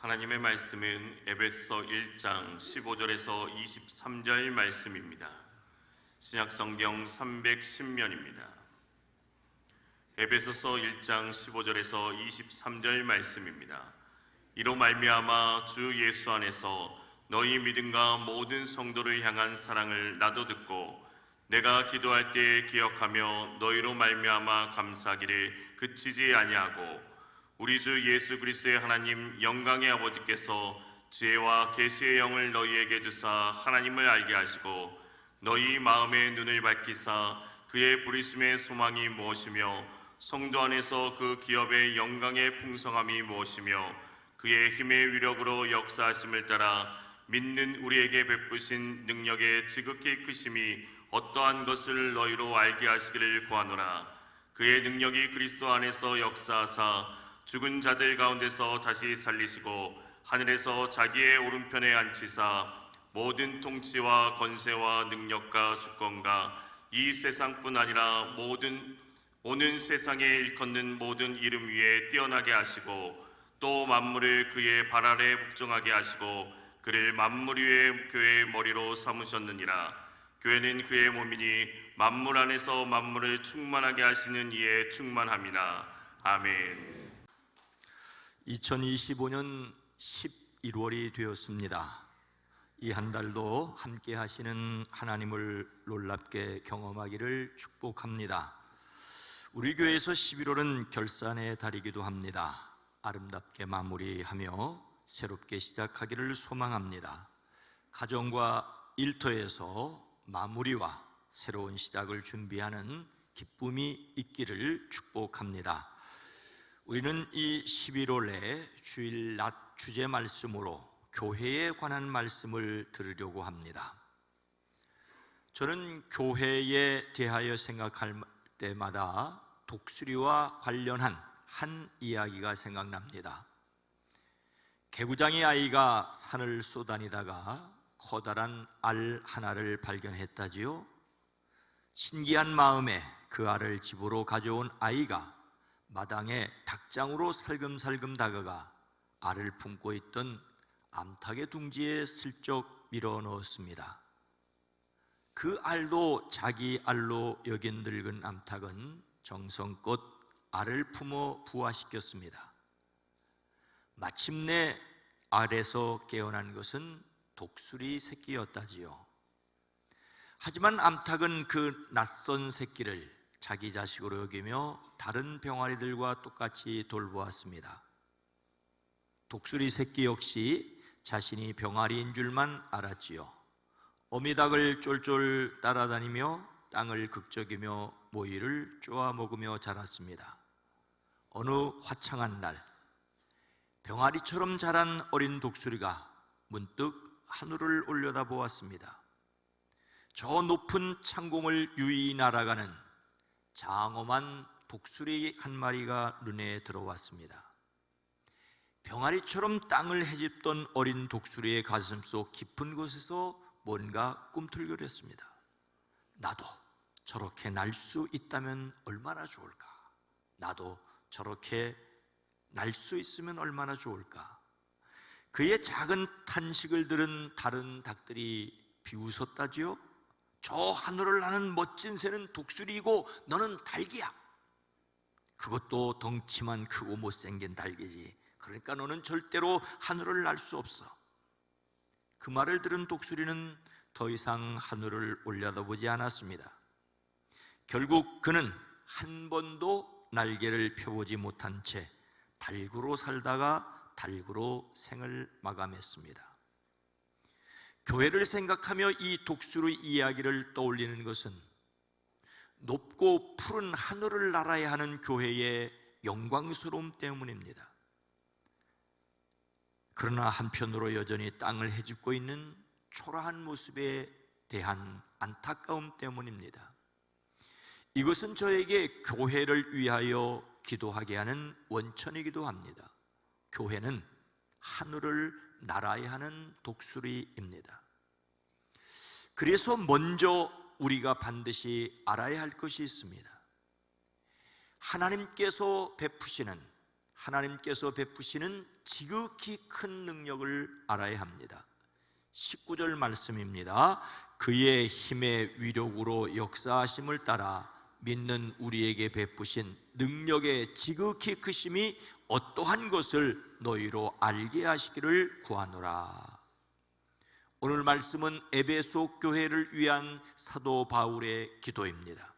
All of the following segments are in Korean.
하나님의 말씀은 에베소 1장 15절에서 23절 말씀입니다. 신약성경 310면입니다. 에베소서 1장 15절에서 23절 말씀입니다. 이로 말미암아 주 예수 안에서 너희 믿음과 모든 성도를 향한 사랑을 나도 듣고 내가 기도할 때 기억하며 너희로 말미암아 감사하기를 그치지 아니하고 우리 주 예수 그리스도의 하나님 영광의 아버지께서 지혜와 계시의 영을 너희에게 주사 하나님을 알게 하시고 너희 마음의 눈을 밝히사 그의 부르심의 소망이 무엇이며 성도 안에서 그 기업의 영광의 풍성함이 무엇이며 그의 힘의 위력으로 역사하심을 따라 믿는 우리에게 베푸신 능력의 지극히 크심이 어떠한 것을 너희로 알게 하시기를 구하노라. 그의 능력이 그리스도 안에서 역사하사 죽은 자들 가운데서 다시 살리시고 하늘에서 자기의 오른편에 앉히사 모든 통치와 권세와 능력과 주권과 이 세상뿐 아니라 오는 세상에 일컫는 모든 이름 위에 뛰어나게 하시고 또 만물을 그의 발 아래 복종하게 하시고 그를 만물 위의 교회의 머리로 삼으셨느니라. 교회는 그의 몸이니 만물 안에서 만물을 충만하게 하시는 이에 충만함이나. 아멘. 2025년 11월이 되었습니다. 이 한 달도 함께 하시는 하나님을 놀랍게 경험하기를 축복합니다. 우리 교회에서 11월은 결산의 달이기도 합니다. 아름답게 마무리하며 새롭게 시작하기를 소망합니다. 가정과 일터에서 마무리와 새로운 시작을 준비하는 기쁨이 있기를 축복합니다. 우리는 이 11월에 주일 낮 주제 말씀으로 교회에 관한 말씀을 들으려고 합니다. 저는 교회에 대하여 생각할 때마다 독수리와 관련한 한 이야기가 생각납니다. 개구장이 아이가 산을 쏘다니다가 커다란 알 하나를 발견했다지요. 신기한 마음에 그 알을 집으로 가져온 아이가 마당에 닭장으로 살금살금 다가가 알을 품고 있던 암탉의 둥지에 슬쩍 밀어 넣었습니다. 그 알도 자기 알로 여긴 늙은 암탉은 정성껏 알을 품어 부화시켰습니다. 마침내 알에서 깨어난 것은 독수리 새끼였다지요. 하지만 암탉은 그 낯선 새끼를 자기 자식으로 여기며 다른 병아리들과 똑같이 돌보았습니다. 독수리 새끼 역시 자신이 병아리인 줄만 알았지요. 어미닭을 쫄쫄 따라다니며 땅을 극적이며 모이를 쪼아 먹으며 자랐습니다. 어느 화창한 날 병아리처럼 자란 어린 독수리가 문득 하늘을 올려다보았습니다. 저 높은 창공을 유유히 날아가는 장엄한 독수리 한 마리가 눈에 들어왔습니다. 병아리처럼 땅을 헤집던 어린 독수리의 가슴속 깊은 곳에서 뭔가 꿈틀거렸습니다. 나도 저렇게 날 수 있다면 얼마나 좋을까? 나도 저렇게 날 수 있으면 얼마나 좋을까? 그의 작은 탄식을 들은 다른 닭들이 비웃었다지요. 저 하늘을 나는 멋진 새는 독수리이고 너는 닭이야. 그것도 덩치만 크고 못생긴 닭이지. 그러니까 너는 절대로 하늘을 날 수 없어. 그 말을 들은 독수리는 더 이상 하늘을 올려다보지 않았습니다. 결국 그는 한 번도 날개를 펴보지 못한 채 닭으로 살다가 닭으로 생을 마감했습니다. 교회를 생각하며 이 독수리 이야기를 떠올리는 것은 높고 푸른 하늘을 날아야 하는 교회의 영광스러움 때문입니다. 그러나 한편으로 여전히 땅을 헤집고 있는 초라한 모습에 대한 안타까움 때문입니다. 이것은 저에게 교회를 위하여 기도하게 하는 원천이기도 합니다. 교회는 하늘을 날아야 하는 독수리입니다. 그래서 먼저 우리가 반드시 알아야 할 것이 있습니다. 하나님께서 베푸시는 하나님께서 베푸시는 지극히 큰 능력을 알아야 합니다. 19절 말씀입니다. 그의 힘의 위력으로 역사하심을 따라 믿는 우리에게 베푸신 능력의 지극히 크심이 어떠한 것을 너희로 알게 하시기를 구하노라. 오늘 말씀은 에베소 교회를 위한 사도 바울의 기도입니다.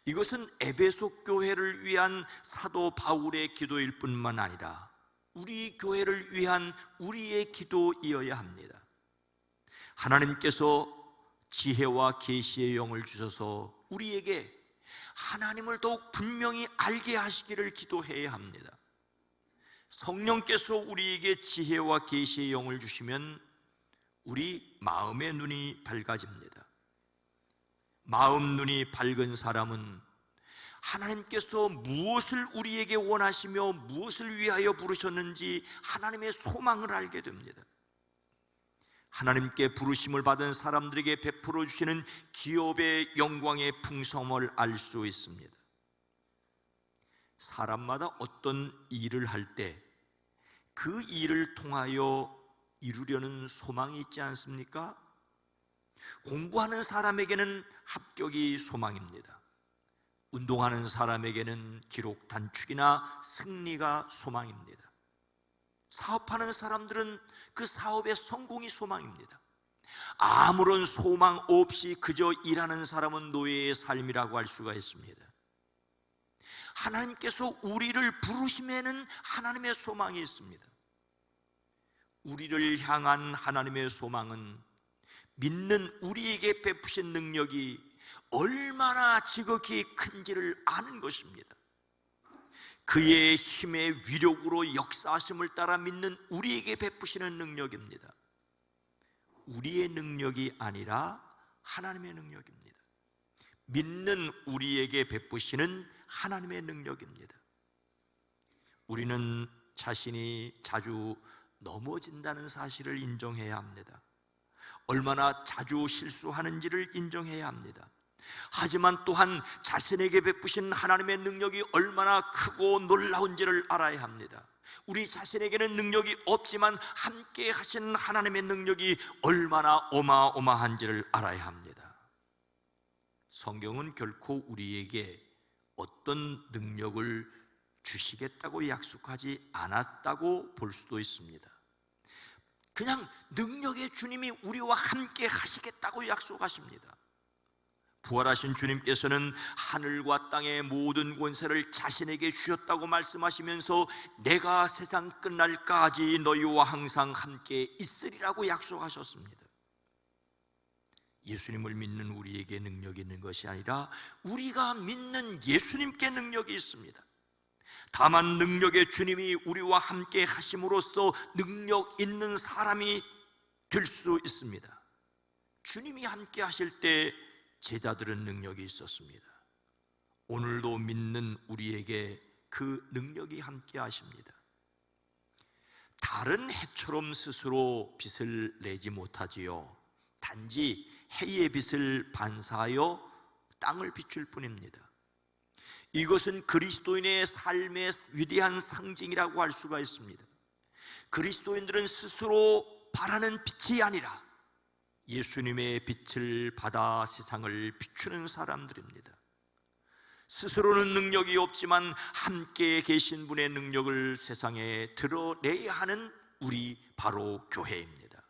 이것은 에베소 교회를 위한 사도 바울의 기도일 뿐만 아니라 우리 교회를 위한 우리의 기도이어야 합니다. 하나님께서 지혜와 계시의 영을 주셔서 우리에게 하나님을 더욱 분명히 알게 하시기를 기도해야 합니다. 성령께서 우리에게 지혜와 계시의 영을 주시면 우리 마음의 눈이 밝아집니다. 마음 눈이 밝은 사람은 하나님께서 무엇을 우리에게 원하시며 무엇을 위하여 부르셨는지 하나님의 소망을 알게 됩니다. 하나님께 부르심을 받은 사람들에게 베풀어 주시는 기업의 영광의 풍성함을 알 수 있습니다. 사람마다 어떤 일을 할 때 그 일을 통하여 이루려는 소망이 있지 않습니까? 공부하는 사람에게는 합격이 소망입니다. 운동하는 사람에게는 기록 단축이나 승리가 소망입니다. 사업하는 사람들은 그 사업의 성공이 소망입니다. 아무런 소망 없이 그저 일하는 사람은 노예의 삶이라고 할 수가 있습니다. 하나님께서 우리를 부르심에는 하나님의 소망이 있습니다. 우리를 향한 하나님의 소망은 믿는 우리에게 베푸신 능력이 얼마나 지극히 큰지를 아는 것입니다. 그의 힘의 위력으로 역사하심을 따라 믿는 우리에게 베푸시는 능력입니다. 우리의 능력이 아니라 하나님의 능력입니다. 믿는 우리에게 베푸시는 하나님의 능력입니다. 우리는 자신이 자주 넘어진다는 사실을 인정해야 합니다. 얼마나 자주 실수하는지를 인정해야 합니다. 하지만 또한 자신에게 베푸신 하나님의 능력이 얼마나 크고 놀라운지를 알아야 합니다. 우리 자신에게는 능력이 없지만 함께 하신 하나님의 능력이 얼마나 어마어마한지를 알아야 합니다. 성경은 결코 우리에게 어떤 능력을 주시겠다고 약속하지 않았다고 볼 수도 있습니다. 그냥 능력의 주님이 우리와 함께 하시겠다고 약속하십니다. 부활하신 주님께서는 하늘과 땅의 모든 권세를 자신에게 주셨다고 말씀하시면서 내가 세상 끝날까지 너희와 항상 함께 있으리라고 약속하셨습니다. 예수님을 믿는 우리에게 능력이 있는 것이 아니라 우리가 믿는 예수님께 능력이 있습니다. 다만 능력의 주님이 우리와 함께 하심으로써 능력 있는 사람이 될 수 있습니다. 주님이 함께 하실 때 제자들은 능력이 있었습니다. 오늘도 믿는 우리에게 그 능력이 함께 하십니다. 다른 해처럼 스스로 빛을 내지 못하지요. 단지 해의 빛을 반사하여 땅을 비출 뿐입니다. 이것은 그리스도인의 삶의 위대한 상징이라고 할 수가 있습니다. 그리스도인들은 스스로 바라는 빛이 아니라 예수님의 빛을 받아 세상을 비추는 사람들입니다. 스스로는 능력이 없지만 함께 계신 분의 능력을 세상에 드러내야 하는 우리 바로 교회입니다.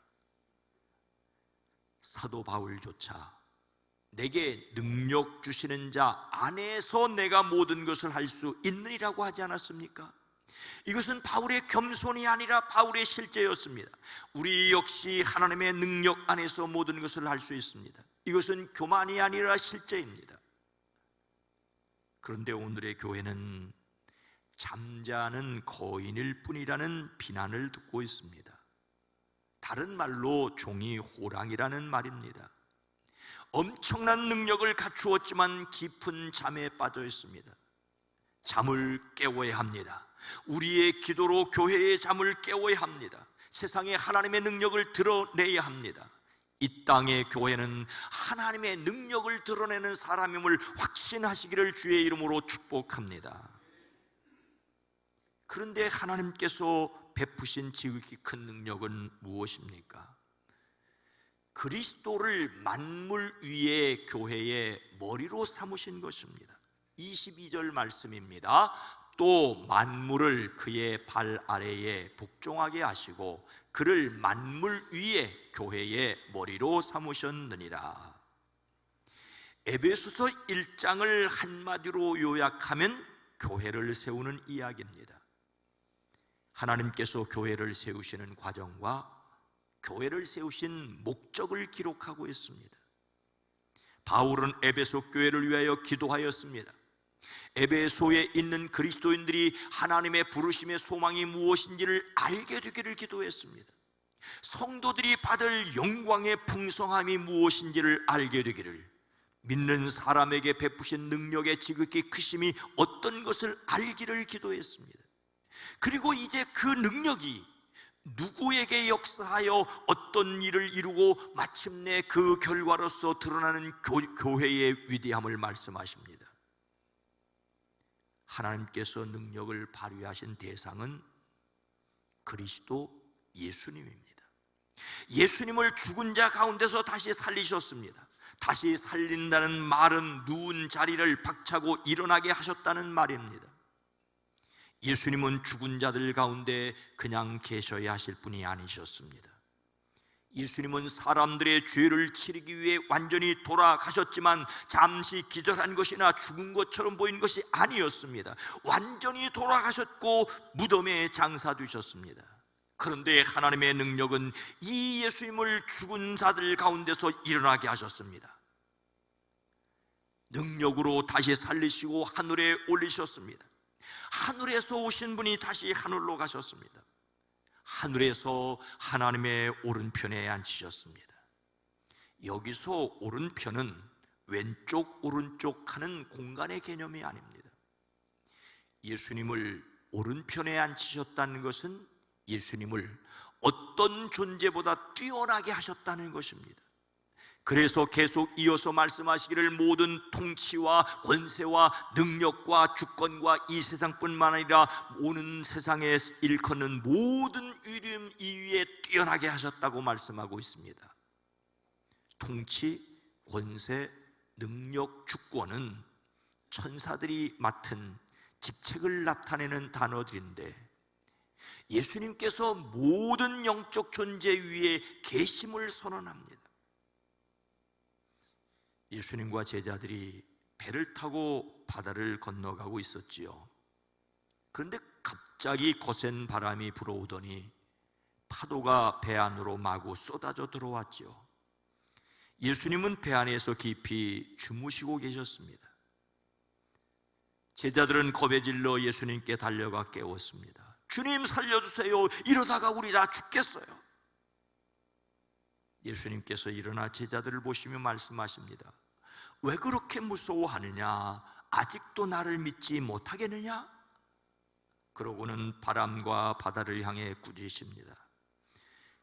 사도 바울조차 내게 능력 주시는 자 안에서 내가 모든 것을 할 수 있느니라고 하지 않았습니까? 이것은 바울의 겸손이 아니라 바울의 실제였습니다. 우리 역시 하나님의 능력 안에서 모든 것을 할 수 있습니다. 이것은 교만이 아니라 실제입니다. 그런데 오늘의 교회는 잠자는 거인일 뿐이라는 비난을 듣고 있습니다. 다른 말로 종이 호랑이라는 말입니다. 엄청난 능력을 갖추었지만 깊은 잠에 빠져 있습니다. 잠을 깨워야 합니다. 우리의 기도로 교회의 잠을 깨워야 합니다. 세상에 하나님의 능력을 드러내야 합니다. 이 땅의 교회는 하나님의 능력을 드러내는 사람임을 확신하시기를 주의 이름으로 축복합니다. 그런데 하나님께서 베푸신 지극히 큰 능력은 무엇입니까? 그리스도를 만물 위의 교회의 머리로 삼으신 것입니다. 22절 말씀입니다. 또 만물을 그의 발 아래에 복종하게 하시고 그를 만물 위의 교회의 머리로 삼으셨느니라. 에베소서 1장을 한마디로 요약하면 교회를 세우는 이야기입니다. 하나님께서 교회를 세우시는 과정과 교회를 세우신 목적을 기록하고 있습니다. 바울은 에베소 교회를 위하여 기도하였습니다. 에베소에 있는 그리스도인들이 하나님의 부르심의 소망이 무엇인지를 알게 되기를 기도했습니다. 성도들이 받을 영광의 풍성함이 무엇인지를 알게 되기를, 믿는 사람에게 베푸신 능력의 지극히 크심이 어떤 것을 알기를 기도했습니다. 그리고 이제 그 능력이 누구에게 역사하여 어떤 일을 이루고 마침내 그 결과로서 드러나는 교회의 위대함을 말씀하십니다. 하나님께서 능력을 발휘하신 대상은 그리스도 예수님입니다. 예수님을 죽은 자 가운데서 다시 살리셨습니다. 다시 살린다는 말은 누운 자리를 박차고 일어나게 하셨다는 말입니다. 예수님은 죽은 자들 가운데 그냥 계셔야 하실 분이 아니셨습니다. 예수님은 사람들의 죄를 치르기 위해 완전히 돌아가셨지만 잠시 기절한 것이나 죽은 것처럼 보인 것이 아니었습니다. 완전히 돌아가셨고 무덤에 장사되셨습니다. 그런데 하나님의 능력은 이 예수님을 죽은 자들 가운데서 일어나게 하셨습니다. 능력으로 다시 살리시고 하늘에 올리셨습니다. 하늘에서 오신 분이 다시 하늘로 가셨습니다. 하늘에서 하나님의 오른편에 앉히셨습니다. 여기서 오른편은 왼쪽 오른쪽 하는 공간의 개념이 아닙니다. 예수님을 오른편에 앉히셨다는 것은 예수님을 어떤 존재보다 뛰어나게 하셨다는 것입니다. 그래서 계속 이어서 말씀하시기를 모든 통치와 권세와 능력과 주권과 이 세상뿐만 아니라 오는 세상에 일컫는 모든 이름 이위에 뛰어나게 하셨다고 말씀하고 있습니다. 통치, 권세, 능력, 주권은 천사들이 맡은 직책을 나타내는 단어들인데 예수님께서 모든 영적 존재 위에 계심을 선언합니다. 예수님과 제자들이 배를 타고 바다를 건너가고 있었지요. 그런데 갑자기 거센 바람이 불어오더니 파도가 배 안으로 마구 쏟아져 들어왔지요. 예수님은 배 안에서 깊이 주무시고 계셨습니다. 제자들은 겁에 질러 예수님께 달려가 깨웠습니다. 주님 살려주세요. 이러다가 우리 다 죽겠어요. 예수님께서 일어나 제자들을 보시며 말씀하십니다. 왜 그렇게 무서워하느냐? 아직도 나를 믿지 못하겠느냐? 그러고는 바람과 바다를 향해 꾸짖으십니다.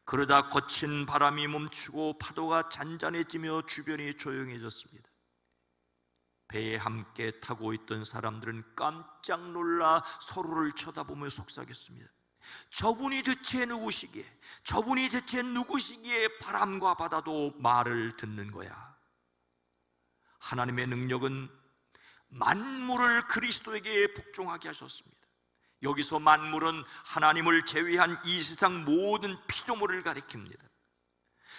그러다 거친 바람이 멈추고 파도가 잔잔해지며 주변이 조용해졌습니다. 배에 함께 타고 있던 사람들은 깜짝 놀라 서로를 쳐다보며 속삭였습니다. 저분이 대체 누구시기에, 저분이 대체 누구시기에 바람과 바다도 말을 듣는 거야. 하나님의 능력은 만물을 그리스도에게 복종하게 하셨습니다. 여기서 만물은 하나님을 제외한 이 세상 모든 피조물을 가리킵니다.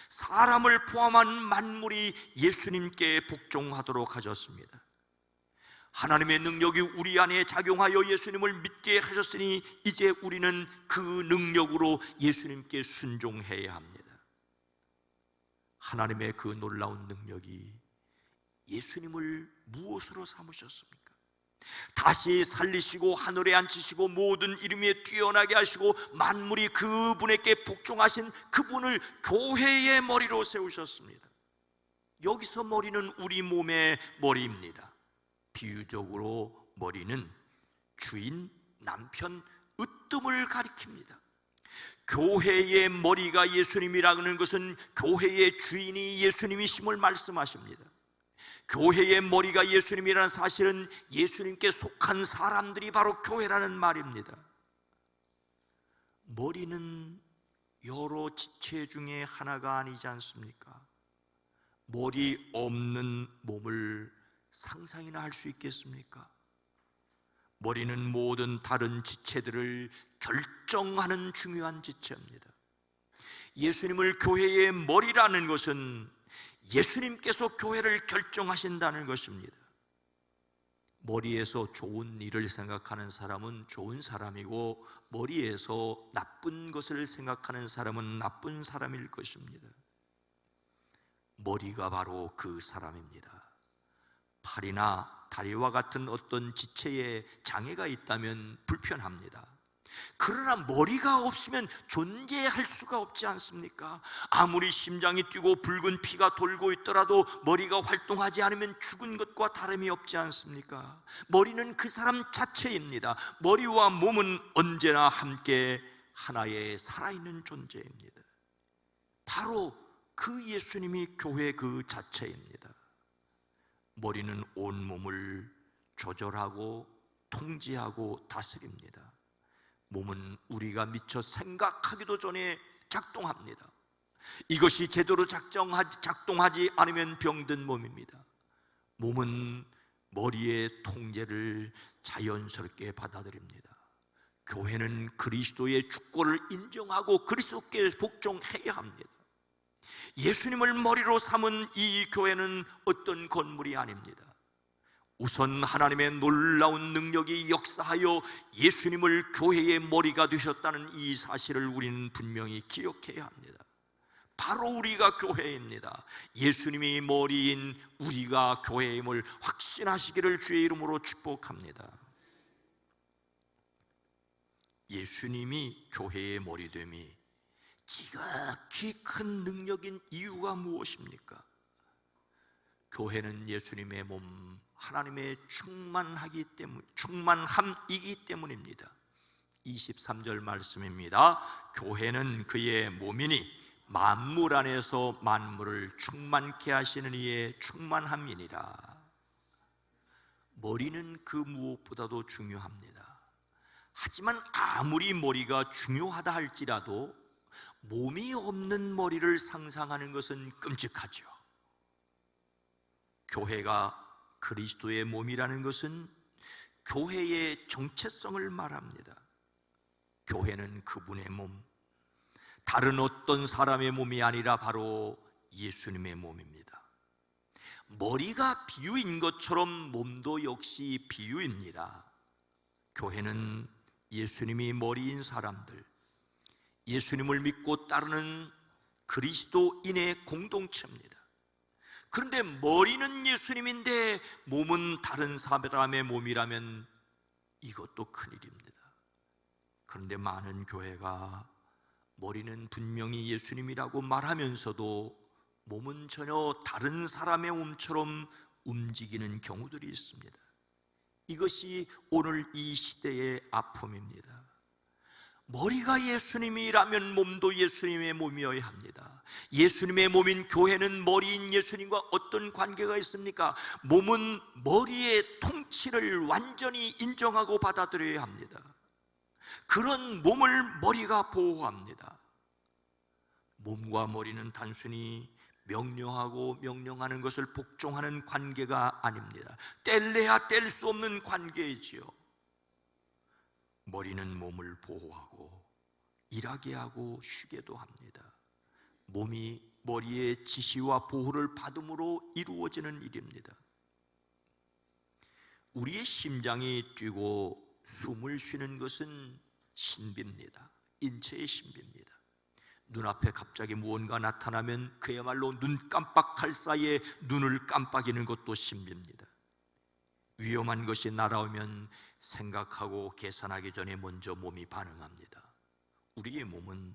사람을 포함한 만물이 예수님께 복종하도록 하셨습니다. 하나님의 능력이 우리 안에 작용하여 예수님을 믿게 하셨으니 이제 우리는 그 능력으로 예수님께 순종해야 합니다. 하나님의 그 놀라운 능력이 예수님을 무엇으로 삼으셨습니까? 다시 살리시고 하늘에 앉히시고 모든 이름에 뛰어나게 하시고 만물이 그분에게 복종하신 그분을 교회의 머리로 세우셨습니다. 여기서 머리는 우리 몸의 머리입니다. 비유적으로 머리는 주인, 남편, 으뜸을 가리킵니다. 교회의 머리가 예수님이라는 것은 교회의 주인이 예수님이심을 말씀하십니다. 교회의 머리가 예수님이라는 사실은 예수님께 속한 사람들이 바로 교회라는 말입니다. 머리는 여러 지체 중에 하나가 아니지 않습니까? 머리 없는 몸을 상상이나 할 수 있겠습니까? 머리는 모든 다른 지체들을 결정하는 중요한 지체입니다. 예수님을 교회의 머리라는 것은 예수님께서 교회를 결정하신다는 것입니다. 머리에서 좋은 일을 생각하는 사람은 좋은 사람이고, 머리에서 나쁜 것을 생각하는 사람은 나쁜 사람일 것입니다. 머리가 바로 그 사람입니다. 팔이나 다리와 같은 어떤 지체에 장애가 있다면 불편합니다. 그러나 머리가 없으면 존재할 수가 없지 않습니까? 아무리 심장이 뛰고 붉은 피가 돌고 있더라도 머리가 활동하지 않으면 죽은 것과 다름이 없지 않습니까? 머리는 그 사람 자체입니다. 머리와 몸은 언제나 함께 하나의 살아있는 존재입니다. 바로 그 예수님이 교회 그 자체입니다. 머리는 온몸을 조절하고 통제하고 다스립니다. 몸은 우리가 미처 생각하기도 전에 작동합니다. 이것이 제대로 작동하지 않으면 병든 몸입니다. 몸은 머리의 통제를 자연스럽게 받아들입니다. 교회는 그리스도의 주권을 인정하고 그리스도께 복종해야 합니다. 예수님을 머리로 삼은 이 교회는 어떤 건물이 아닙니다. 우선 하나님의 놀라운 능력이 역사하여 예수님을 교회의 머리가 되셨다는 이 사실을 우리는 분명히 기억해야 합니다. 바로 우리가 교회입니다. 예수님이 머리인 우리가 교회임을 확신하시기를 주의 이름으로 축복합니다. 예수님이 교회의 머리됨이 지극히 큰 능력인 이유가 무엇입니까? 교회는 예수님의 몸, 하나님의 충만함이기 때문입니다. 23절 말씀입니다. 교회는 그의 몸이니 만물 안에서 만물을 충만케 하시는 이의 충만함이니라. 머리는 그 무엇보다도 중요합니다. 하지만 아무리 머리가 중요하다 할지라도 몸이 없는 머리를 상상하는 것은 끔찍하죠. 교회가 그리스도의 몸이라는 것은 교회의 정체성을 말합니다. 교회는 그분의 몸, 다른 어떤 사람의 몸이 아니라 바로 예수님의 몸입니다. 머리가 비유인 것처럼 몸도 역시 비유입니다. 교회는 예수님이 머리인 사람들, 예수님을 믿고 따르는 그리스도인의 공동체입니다. 그런데 머리는 예수님인데 몸은 다른 사람의 몸이라면 이것도 큰일입니다. 그런데 많은 교회가 머리는 분명히 예수님이라고 말하면서도 몸은 전혀 다른 사람의 몸처럼 움직이는 경우들이 있습니다. 이것이 오늘 이 시대의 아픔입니다. 머리가 예수님이라면 몸도 예수님의 몸이어야 합니다. 예수님의 몸인 교회는 머리인 예수님과 어떤 관계가 있습니까? 몸은 머리의 통치를 완전히 인정하고 받아들여야 합니다. 그런 몸을 머리가 보호합니다. 몸과 머리는 단순히 명령하고 명령하는 것을 복종하는 관계가 아닙니다. 뗄래야 뗄 수 없는 관계이지요. 머리는 몸을 보호하고 일하게 하고 쉬게도 합니다. 몸이 머리의 지시와 보호를 받음으로 이루어지는 일입니다. 우리의 심장이 뛰고 숨을 쉬는 것은 신비입니다. 인체의 신비입니다. 눈앞에 갑자기 무언가 나타나면 그야말로 눈 깜빡할 사이에 눈을 깜빡이는 것도 신비입니다. 위험한 것이 날아오면 생각하고 계산하기 전에 먼저 몸이 반응합니다. 우리의 몸은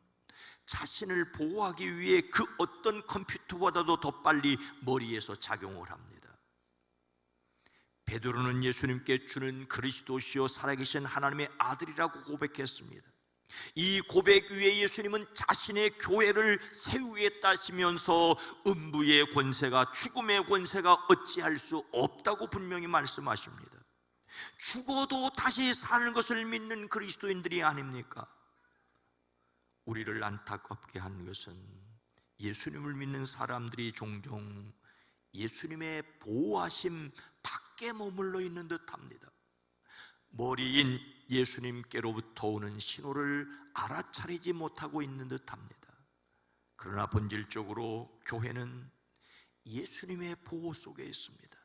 자신을 보호하기 위해 그 어떤 컴퓨터보다도 더 빨리 머리에서 작용을 합니다. 베드로는 예수님께 주는 그리스도시요 살아계신 하나님의 아들이라고 고백했습니다. 이 고백 위에 예수님은 자신의 교회를 세우겠다시면서 음부의 권세가, 죽음의 권세가 어찌할 수 없다고 분명히 말씀하십니다. 죽어도 다시 사는 것을 믿는 그리스도인들이 아닙니까? 우리를 안타깝게 한 것은 예수님을 믿는 사람들이 종종 예수님의 보호하심 밖에 머물러 있는 듯합니다. 머리인 예수님께로부터 오는 신호를 알아차리지 못하고 있는 듯합니다. 그러나 본질적으로 교회는 예수님의 보호 속에 있습니다.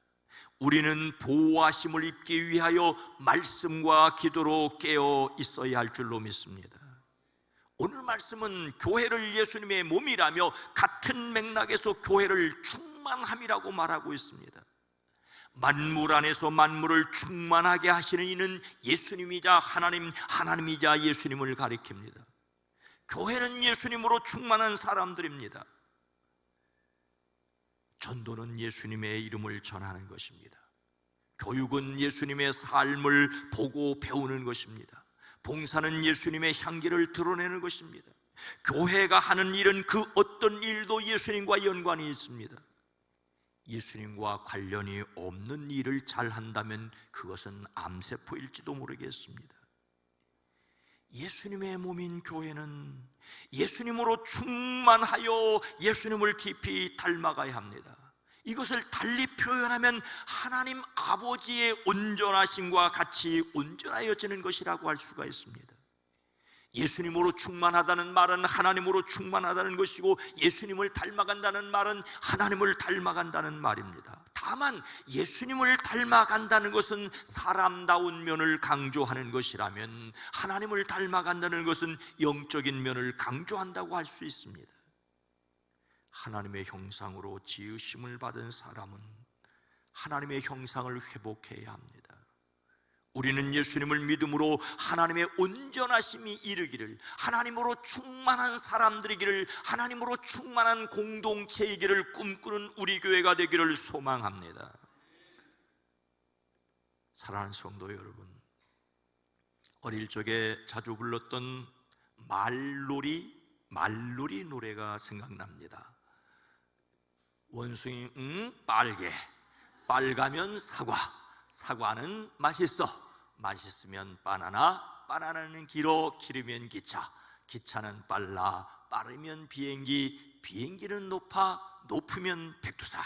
우리는 보호하심을 입기 위하여 말씀과 기도로 깨어 있어야 할 줄로 믿습니다. 오늘 말씀은 교회를 예수님의 몸이라며 같은 맥락에서 교회를 충만함이라고 말하고 있습니다. 만물 안에서 만물을 충만하게 하시는 이는 예수님이자 하나님이자 예수님을 가리킵니다. 교회는 예수님으로 충만한 사람들입니다. 전도는 예수님의 이름을 전하는 것입니다. 교육은 예수님의 삶을 보고 배우는 것입니다. 봉사는 예수님의 향기를 드러내는 것입니다. 교회가 하는 일은 그 어떤 일도 예수님과 연관이 있습니다. 예수님과 관련이 없는 일을 잘한다면 그것은 암세포일지도 모르겠습니다. 예수님의 몸인 교회는 예수님으로 충만하여 예수님을 깊이 닮아가야 합니다. 이것을 달리 표현하면 하나님 아버지의 온전하심과 같이 온전하여지는 것이라고 할 수가 있습니다. 예수님으로 충만하다는 말은 하나님으로 충만하다는 것이고, 예수님을 닮아간다는 말은 하나님을 닮아간다는 말입니다. 다만 예수님을 닮아간다는 것은 사람다운 면을 강조하는 것이라면, 하나님을 닮아간다는 것은 영적인 면을 강조한다고 할 수 있습니다. 하나님의 형상으로 지으심을 받은 사람은 하나님의 형상을 회복해야 합니다. 우리는 예수님을 믿음으로 하나님의 온전하심이 이르기를, 하나님으로 충만한 사람들이기를, 하나님으로 충만한 공동체이기를 꿈꾸는 우리 교회가 되기를 소망합니다. 사랑하는 성도 여러분, 어릴 적에 자주 불렀던 말놀이 노래가 생각납니다. 원숭이 빨개, 빨가면 사과, 사과는 맛있어, 맛있으면 바나나, 바나나는 길어, 길으면 기차, 기차는 빨라, 빠르면 비행기, 비행기는 높아, 높으면 백두산.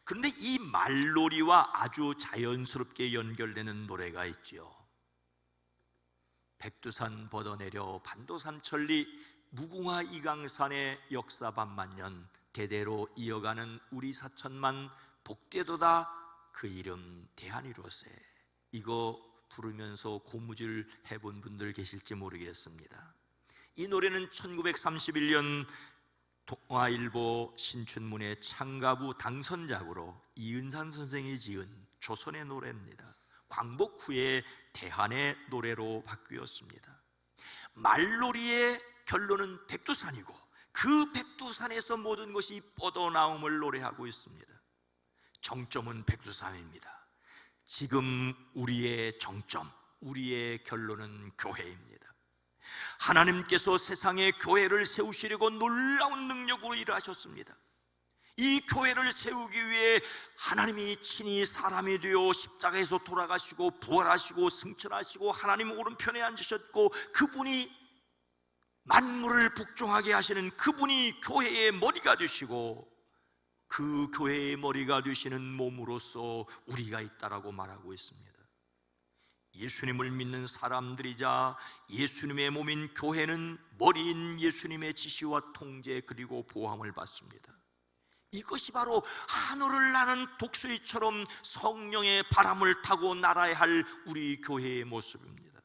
그런데 이 말놀이와 아주 자연스럽게 연결되는 노래가 있죠. 백두산 벗어내려 반도산 천리, 무궁화 이강산의 역사 반만년, 대대로 이어가는 우리 사천만, 복되도다 그 이름 대한이로세. 이거 부르면서 고무줄 해본 분들 계실지 모르겠습니다. 이 노래는 1931년 동아일보 신춘문예 창가부 당선작으로 이은상 선생이 지은 조선의 노래입니다. 광복 후에 대한의 노래로 바뀌었습니다. 말놀이의 결론은 백두산이고, 그 백두산에서 모든 것이 뻗어나옴을 노래하고 있습니다. 정점은 백두산입니다. 지금 우리의 정점, 우리의 결론은 교회입니다. 하나님께서 세상에 교회를 세우시려고 놀라운 능력으로 일하셨습니다. 이 교회를 세우기 위해 하나님이 친히 사람이 되어 십자가에서 돌아가시고 부활하시고 승천하시고 하나님 오른편에 앉으셨고, 그분이 만물을 복종하게 하시는 그분이 교회의 머리가 되시고, 그 교회의 머리가 되시는 몸으로서 우리가 있다라고 말하고 있습니다. 예수님을 믿는 사람들이자 예수님의 몸인 교회는 머리인 예수님의 지시와 통제 그리고 보함을 받습니다. 이것이 바로 하늘을 나는 독수리처럼 성령의 바람을 타고 날아야 할 우리 교회의 모습입니다.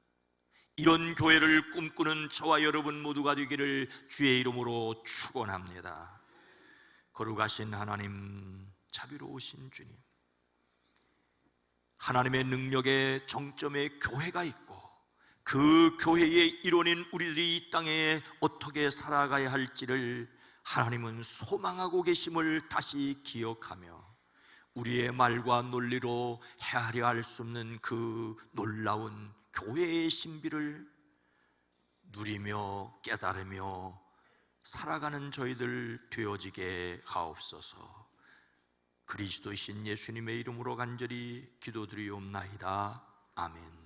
이런 교회를 꿈꾸는 저와 여러분 모두가 되기를 주의 이름으로 축원합니다. 거룩하신 하나님, 자비로우신 주님, 하나님의 능력의 정점에 교회가 있고, 그 교회의 일원인 우리들이 이 땅에 어떻게 살아가야 할지를 하나님은 소망하고 계심을 다시 기억하며, 우리의 말과 논리로 헤아려 할 수 없는 그 놀라운 교회의 신비를 누리며 깨달으며 살아가는 저희들 되어지게 하옵소서. 그리스도이신 예수님의 이름으로 간절히 기도드리옵나이다. 아멘.